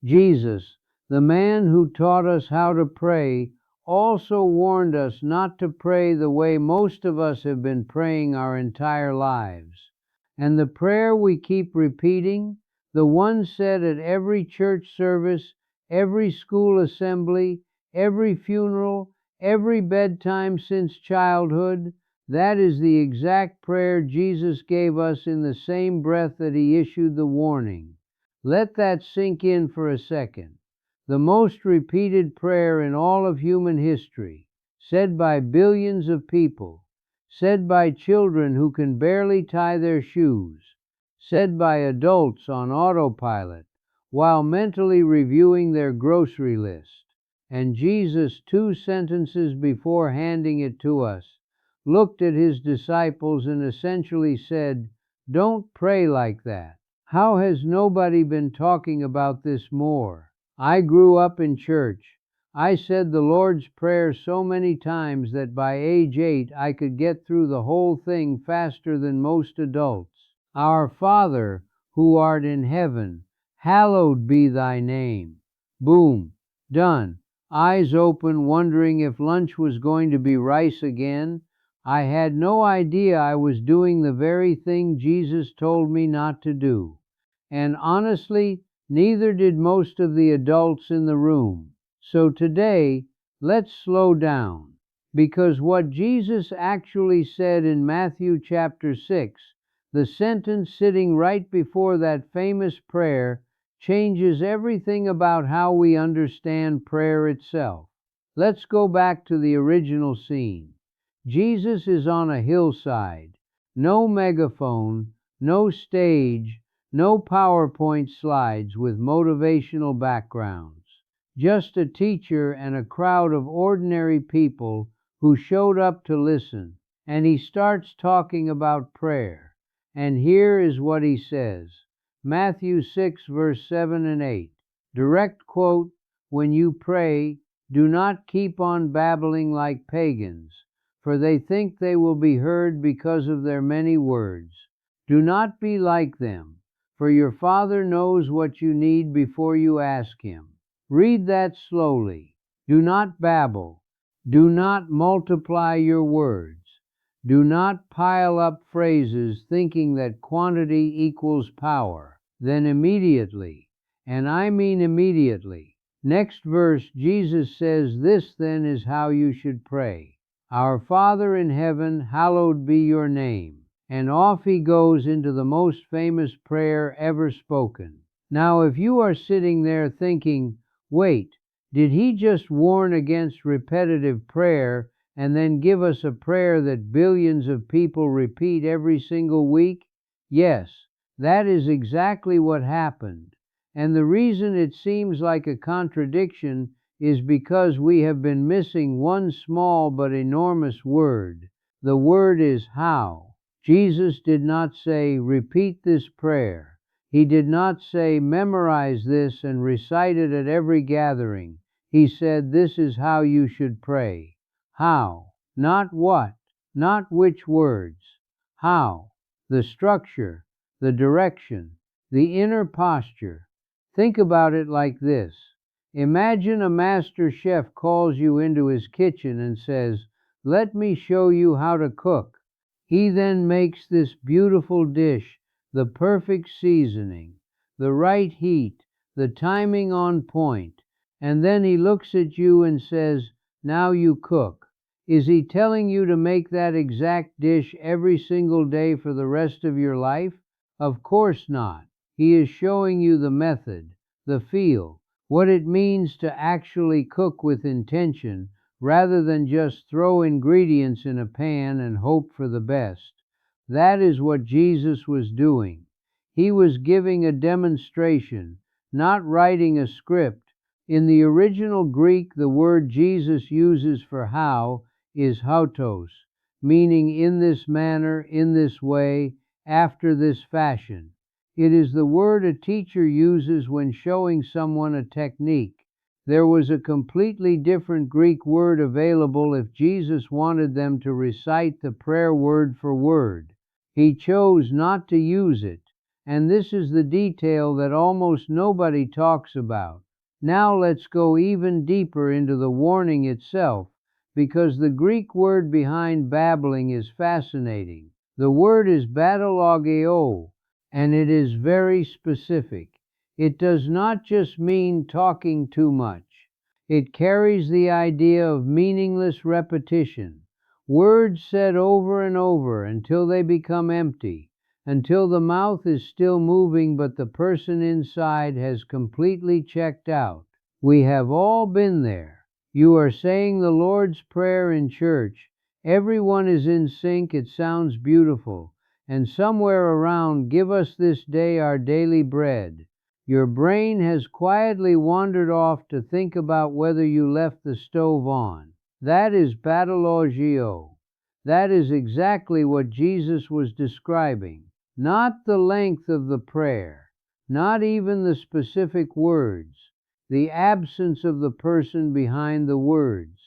Jesus, the man who taught us how to pray, also warned us not to pray the way most of us have been praying our entire lives. And the prayer we keep repeating, the one said at every church service, every school assembly, every funeral, every bedtime since childhood, that is the exact prayer Jesus gave us in the same breath that he issued the warning. Let that sink in for a second. The most repeated prayer in all of human history, said by billions of people, said by children who can barely tie their shoes, said by adults on autopilot while mentally reviewing their grocery list. And Jesus, 2 sentences before handing it to us, looked at his disciples and essentially said, "Don't pray like that." How has nobody been talking about this more? I grew up in church. I said the Lord's Prayer so many times that by age 8 I could get through the whole thing faster than most adults. Our Father, who art in heaven, hallowed be thy name. Boom. Done. Eyes open, wondering if lunch was going to be rice again. I had no idea I was doing the very thing Jesus told me not to do. And honestly, neither did most of the adults in the room. So today, let's slow down. Because what Jesus actually said in Matthew chapter 6, the sentence sitting right before that famous prayer, changes everything about how we understand prayer itself. Let's go back to the original scene. Jesus is on a hillside. No megaphone, no stage, no PowerPoint slides with motivational backgrounds. Just a teacher and a crowd of ordinary people who showed up to listen. And he starts talking about prayer. And here is what he says. Matthew 6, verse 7 and 8. Direct quote, "When you pray, do not keep on babbling like pagans, for they think they will be heard because of their many words. Do not be like them, for your Father knows what you need before you ask him." Read that slowly. Do not babble. Do not multiply your words. Do not pile up phrases thinking that quantity equals power. Then immediately, and I mean immediately, next verse, Jesus says, "This then is how you should pray. Our Father in heaven, hallowed be your name." And off he goes into the most famous prayer ever spoken. Now, if you are sitting there thinking, wait, did he just warn against repetitive prayer and then give us a prayer that billions of people repeat every single week? Yes, that is exactly what happened. And the reason it seems like a contradiction is because we have been missing one small but enormous word. The word is how. Jesus did not say, "Repeat this prayer." He did not say, "Memorize this and recite it at every gathering." He said, "This is how you should pray." How? Not what, not which words. How? The structure, the direction, the inner posture. Think about it like this. Imagine a master chef calls you into his kitchen and says, "Let me show you how to cook." He then makes this beautiful dish, the perfect seasoning, the right heat, the timing on point, and then he looks at you and says, "Now you cook." Is he telling you to make that exact dish every single day for the rest of your life? Of course not. He is showing you the method, the feel, what it means to actually cook with intention, rather than just throw ingredients in a pan and hope for the best. That is what Jesus was doing. He was giving a demonstration, not writing a script. In the original Greek, the word Jesus uses for how is hautos, meaning in this manner, in this way, after this fashion. It is the word a teacher uses when showing someone a technique. There was a completely different Greek word available if Jesus wanted them to recite the prayer word for word. He chose not to use it, and this is the detail that almost nobody talks about. Now let's go even deeper into the warning itself, because the Greek word behind babbling is fascinating. The word is batalogeo, and it is very specific. It does not just mean talking too much. It carries the idea of meaningless repetition, words said over and over until they become empty, until the mouth is still moving but the person inside has completely checked out. We have all been there. You are saying the Lord's Prayer in church. Everyone is in sync, it sounds beautiful. And somewhere around, give us this day our daily bread. Your brain has quietly wandered off to think about whether you left the stove on. That is patologio. That is exactly what Jesus was describing. Not the length of the prayer, not even the specific words, the absence of the person behind the words.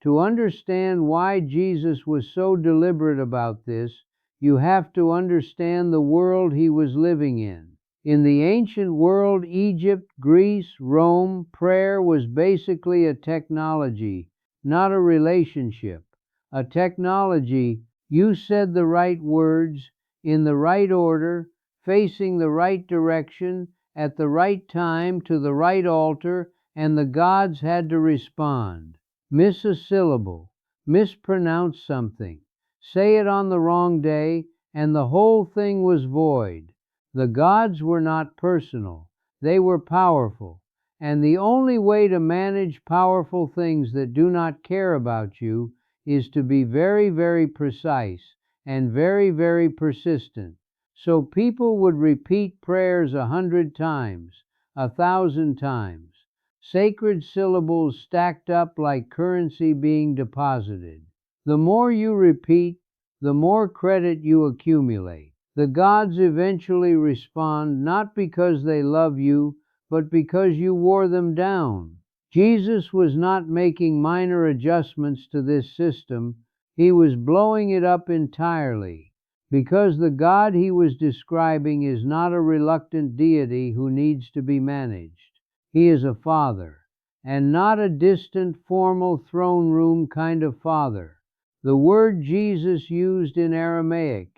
To understand why Jesus was so deliberate about this, you have to understand the world he was living in. In the ancient world, Egypt, Greece, Rome, prayer was basically a technology, not a relationship. A technology, you said the right words, in the right order, facing the right direction, at the right time, to the right altar, and the gods had to respond. Miss a syllable, mispronounce something, say it on the wrong day, and the whole thing was void. The gods were not personal, they were powerful, and the only way to manage powerful things that do not care about you is to be very, very precise and very, very persistent. So people would repeat prayers 100 times, 1,000 times, sacred syllables stacked up like currency being deposited. The more you repeat, the more credit you accumulate. The gods eventually respond not because they love you, but because you wore them down. Jesus was not making minor adjustments to this system, he was blowing it up entirely, because the God he was describing is not a reluctant deity who needs to be managed. He is a father, and not a distant, formal throne room kind of father. The word Jesus used in Aramaic,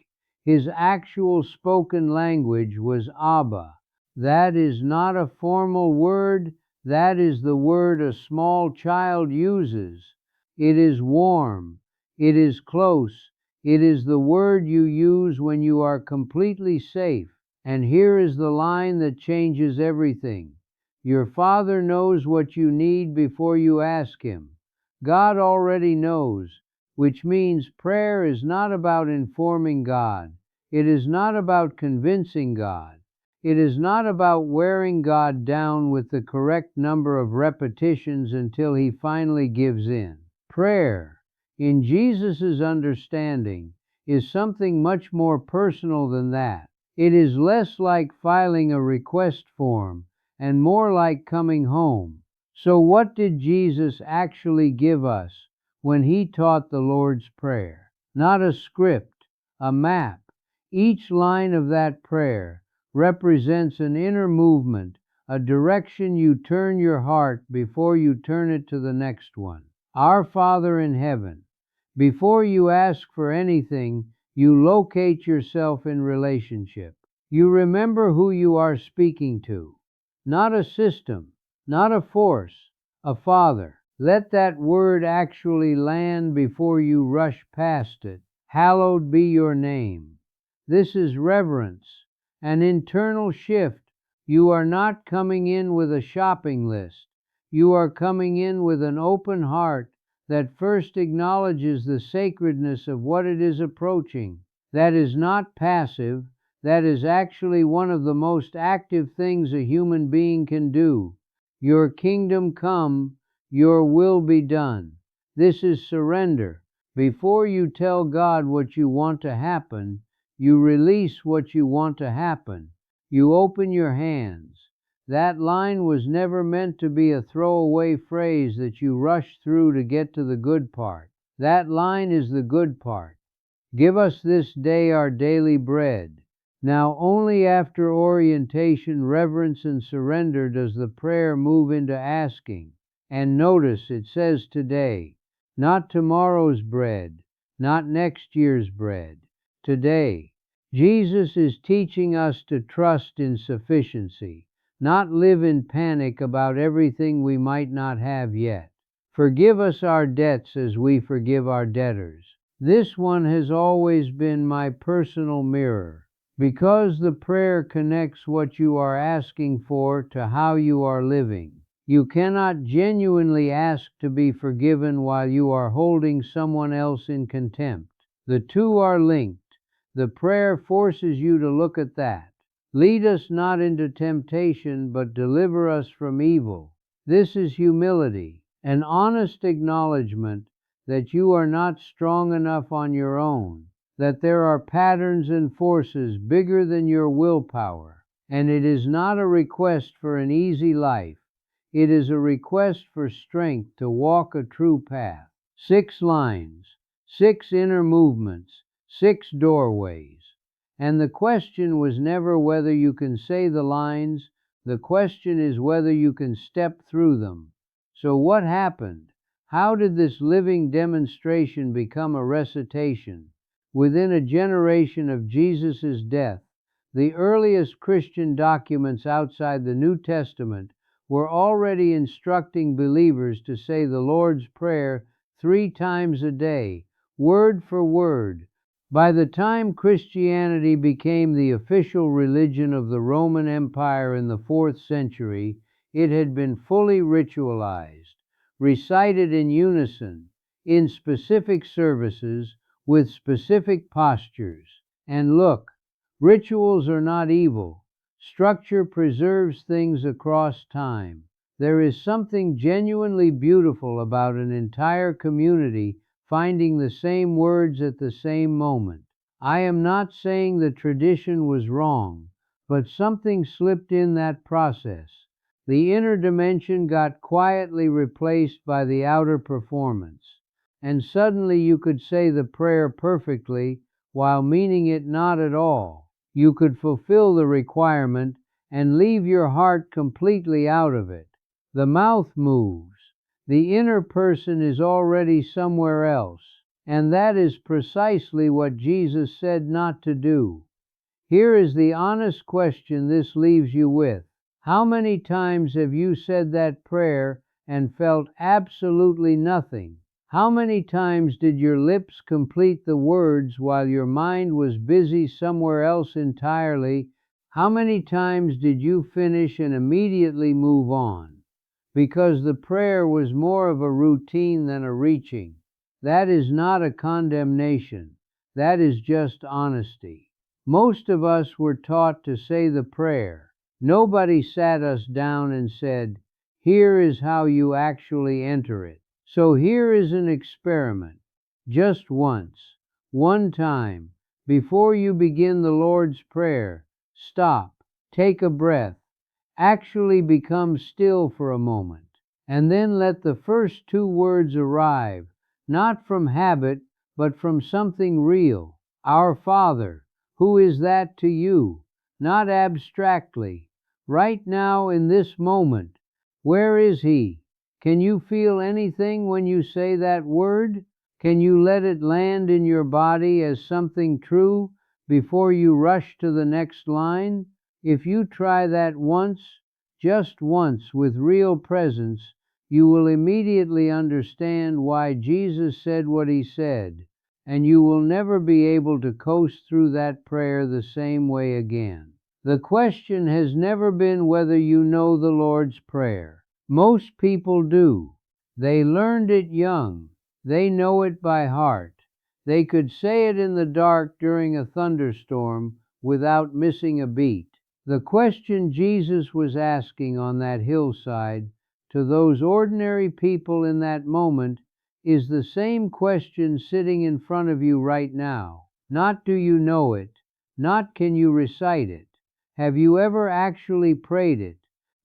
his actual spoken language, was Abba. That is not a formal word, that is the word a small child uses. It is warm, it is close, it is the word you use when you are completely safe. And here is the line that changes everything. Your Father knows what you need before you ask Him. God already knows, which means prayer is not about informing God. It is not about convincing God. It is not about wearing God down with the correct number of repetitions until He finally gives in. Prayer, in Jesus' understanding, is something much more personal than that. It is less like filing a request form and more like coming home. So what did Jesus actually give us when he taught the Lord's Prayer? Not a script, a map. Each line of that prayer represents an inner movement, a direction you turn your heart before you turn it to the next one. Our Father in heaven. Before you ask for anything, you locate yourself in relationship. You remember who you are speaking to. Not a system, not a force, a Father. Let that word actually land before you rush past it. Hallowed be your name. This is reverence, an internal shift. You are not coming in with a shopping list. You are coming in with an open heart that first acknowledges the sacredness of what it is approaching. That is not passive, that is actually one of the most active things a human being can do. Your kingdom come, your will be done. This is surrender. Before you tell God what you want to happen, you release what you want to happen. You open your hands. That line was never meant to be a throwaway phrase that you rush through to get to the good part. That line is the good part. Give us this day our daily bread. Now, only after orientation, reverence, and surrender does the prayer move into asking. And notice it says today, not tomorrow's bread, not next year's bread. Today. Jesus is teaching us to trust in sufficiency, not live in panic about everything we might not have yet. Forgive us our debts as we forgive our debtors. This one has always been my personal mirror, because the prayer connects what you are asking for to how you are living. You cannot genuinely ask to be forgiven while you are holding someone else in contempt. The two are linked. The prayer forces you to look at that. Lead us not into temptation, but deliver us from evil. This is humility, an honest acknowledgement that you are not strong enough on your own, that there are patterns and forces bigger than your willpower, and it is not a request for an easy life. It is a request for strength to walk a true path. 6 lines, 6 inner movements, 6 doorways. And the question was never whether you can say the lines, the question is whether you can step through them. So what happened? How did this living demonstration become a recitation? Within a generation of Jesus' death, the earliest Christian documents outside the New Testament were already instructing believers to say the Lord's Prayer 3 times a day, word for word. By the time Christianity became the official religion of the Roman Empire in the 4th century, it had been fully ritualized, recited in unison, in specific services, with specific postures. And look, rituals are not evil. Structure preserves things across time. There is something genuinely beautiful about an entire community finding the same words at the same moment. I am not saying the tradition was wrong, but something slipped in that process. The inner dimension got quietly replaced by the outer performance, and suddenly you could say the prayer perfectly while meaning it not at all. You could fulfill the requirement and leave your heart completely out of it. The mouth moves. The inner person is already somewhere else, and that is precisely what Jesus said not to do. Here is the honest question this leaves you with. How many times have you said that prayer and felt absolutely nothing? How many times did your lips complete the words while your mind was busy somewhere else entirely? How many times did you finish and immediately move on? Because the prayer was more of a routine than a reaching. That is not a condemnation. That is just honesty. Most of us were taught to say the prayer. Nobody sat us down and said, here is how you actually enter it. So here is an experiment. Just once, one time, before you begin the Lord's Prayer, stop, take a breath, actually become still for a moment, and then let the first 2 words arrive, not from habit, but from something real. Our Father, who is that to you? Not abstractly. Right now in this moment. Where is He? Can you feel anything when you say that word? Can you let it land in your body as something true before you rush to the next line? If you try that once, just once, with real presence, you will immediately understand why Jesus said what He said, and you will never be able to coast through that prayer the same way again. The question has never been whether you know the Lord's Prayer. Most people do. They learned it young. They know it by heart. They could say it in the dark during a thunderstorm without missing a beat. The question Jesus was asking on that hillside to those ordinary people in that moment is the same question sitting in front of you right now. Not do you know it, not can you recite it. Have you ever actually prayed it?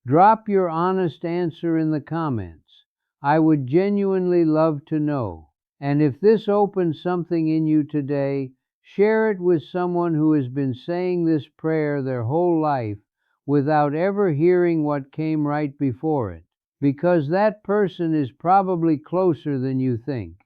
Drop your honest answer in the comments. I would genuinely love to know. And if this opens something in you today, Share it with someone who has been saying this prayer their whole life without ever hearing what came right before it, because that person is probably closer than you think.